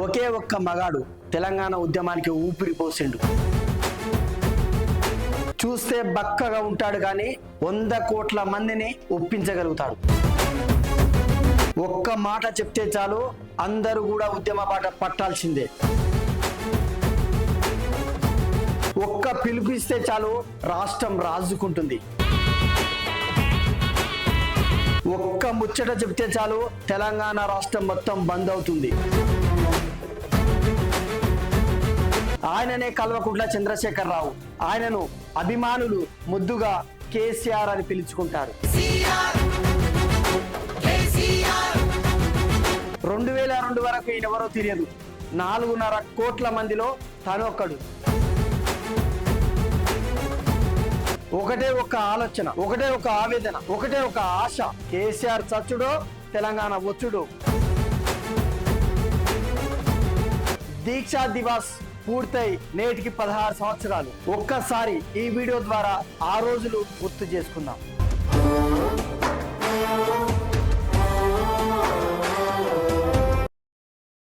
ఒకే ఒక్క మగాడు తెలంగాణ ఉద్యమానికి ఊపిరి పోసిండు. చూస్తే బక్కగా ఉంటాడు కానీ 100 కోట్ల మందిని ఒప్పించగలుగుతాడు. ఒక్క మాట చెప్తే చాలు అందరూ కూడా ఉద్యమ బాట పట్టాల్సిందే. ఒక్క పిలుపిస్తే చాలు రాష్ట్రం రాజుకుంటుంది. ఒక్క ముచ్చట చెప్తే చాలు తెలంగాణ రాష్ట్రం మొత్తం బంద్ అవుతుంది. ఆయననే కల్వకుంట్ల చంద్రశేఖరరావు. ఆయనను అభిమానులు ముద్దుగా కేసీఆర్ అని పిలుచుకుంటారు. 2002 వరకు ఈయనెవరో తెలియదు. 4.5 కోట్ల మందిలో తను ఒక్కడు. ఒకటే ఒక ఆలోచన, ఒకటే ఒక ఆవేదన, ఒకటే ఒక ఆశ. కేసీఆర్ చచ్చుడో తెలంగాణ వచ్చుడో. దీక్షా దివాస్ పూర్తయి నేటికి 16 సంవత్సరాలు. ఒక్కసారి ఈ వీడియో ద్వారా ఆ రోజులు గుర్తు చేసుకుందాం.